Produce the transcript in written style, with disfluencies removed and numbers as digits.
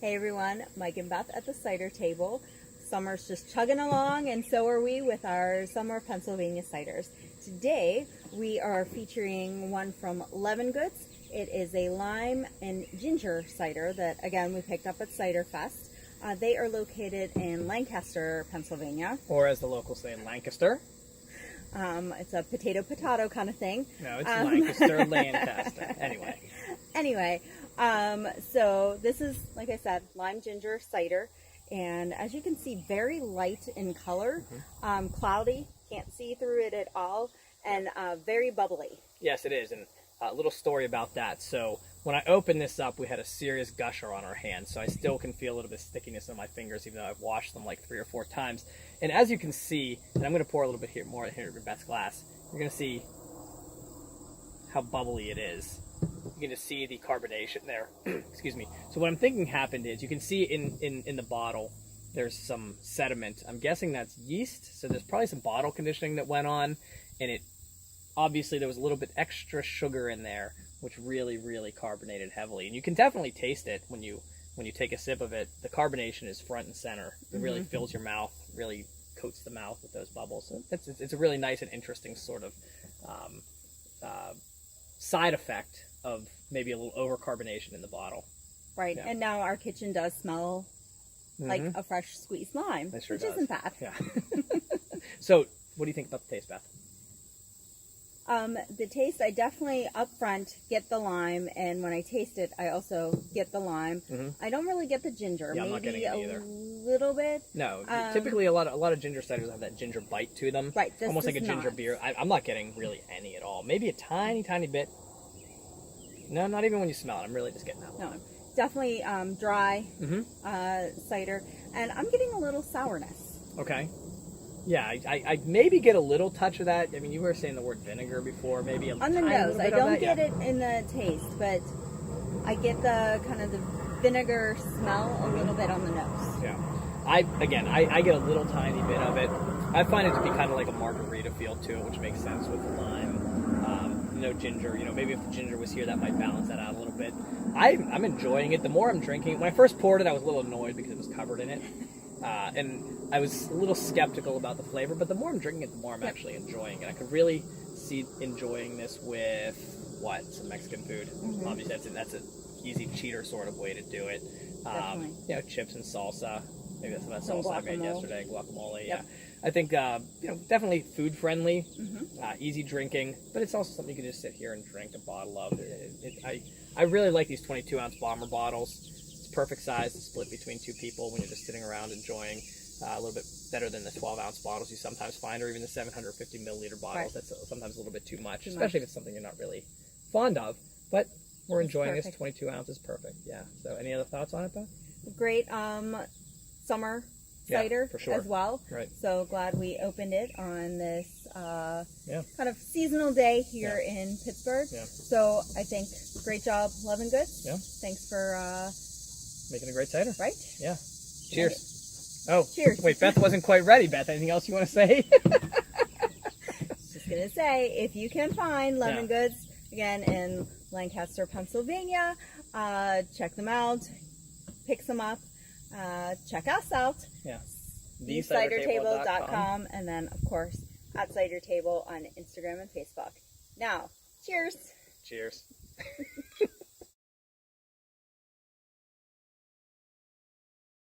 Hey everyone, Mike and Beth at the cider table. Summer's just chugging along, and so are we with our Summer of Pennsylvania ciders. Today we are featuring one from Levengoods. It is a lime and ginger cider that, again, we picked up at Cider Fest. They are located in Lancaster, Pennsylvania. Or as the locals say, Lancaster. It's a potato kind of thing. No, it's Lancaster, Lancaster. Anyway. So this is, like I said, lime ginger cider, and as you can see, very light in color, cloudy, can't see through it at all, and very bubbly. Yes, it is, and a little story about that. So when I opened this up, we had a serious gusher on our hands, so I still can feel a little bit of stickiness in my fingers, even though I've washed them like 3 or 4 times. And as you can see, and I'm going to pour a little bit more here in Beth's glass, you're going to see how bubbly it is. You can just see the carbonation there. Excuse me. So what I'm thinking happened is, you can see in the bottle, there's some sediment. I'm guessing that's yeast, so there's probably some bottle conditioning that went on, and obviously there was a little bit extra sugar in there, which really carbonated heavily. And you can definitely taste it when you take a sip of it. The carbonation is front and center. It really fills your mouth, really coats the mouth with those bubbles. So it's a really nice and interesting sort of side effect of maybe a little over-carbonation in the bottle. Right, Yeah. and now our kitchen does smell like a fresh squeezed lime, It sure which does. isn't bad. Yeah. So, what do you think about the taste, Beth? The taste, I definitely up front get the lime, and when I taste it, I also get the lime. I don't really get the ginger. Yeah, I'm not getting maybe it either. a little bit. No, typically a lot of ginger ciders have that ginger bite to them. Right, this almost like a does ginger not. beer. I'm not getting really any at all. Maybe a tiny bit. No, not even when you smell it. I'm really just getting that No, lime. definitely dry cider, and I'm getting a little sourness. Okay. Yeah, I maybe get a little touch of that. I mean, you were saying the word vinegar before, maybe On the tiny nose. little I bit of don't that, get yeah. it in the taste, but I get the kind of the vinegar smell a little bit on the nose. Yeah. I get a little tiny bit of it. I find it to be kind of like a margarita feel to it, which makes sense with the lime. No ginger. Maybe if the ginger was here, that might balance that out a little bit. I'm enjoying it. The more I'm drinking, when I first poured it, I was a little annoyed because it was covered in it. And I was a little skeptical about the flavor, but the more I'm drinking it, the more I'm actually enjoying it. I could really see enjoying this with, some Mexican food. Obviously, that's an easy cheater sort of way to do it. Definitely. Chips and salsa. Maybe that's that Some salsa I made guacamole. yesterday, guacamole. Yep. Yeah, I think definitely food friendly, easy drinking, but it's also something you can just sit here and drink a bottle of. I really like these 22-ounce bomber bottles. It's perfect size to split between 2 people when you're just sitting around enjoying. A little bit better than the 12-ounce bottles you sometimes find, or even the 750 milliliter bottles. Right. That's sometimes a little bit too much, especially if it's something you're not really fond of. But we're enjoying this. 22 ounces, perfect. Yeah. So, any other thoughts on it, Beth? Great summer cider for sure. as well. Right. So glad we opened it on this kind of seasonal day here in Pittsburgh. Yeah. So I think great job, Levengoods. Yeah. Thanks for making a great cider. Right. Yeah. Cheers. Oh, cheers. Wait, Beth wasn't quite ready. Beth, anything else you want to say? Just gonna say, if you can find Levengoods again in Lancaster, Pennsylvania, check them out, pick some up. Check us out. Yeah. TheCiderTable.com, and then of course at Cider Table on Instagram and Facebook. Now, cheers. Cheers.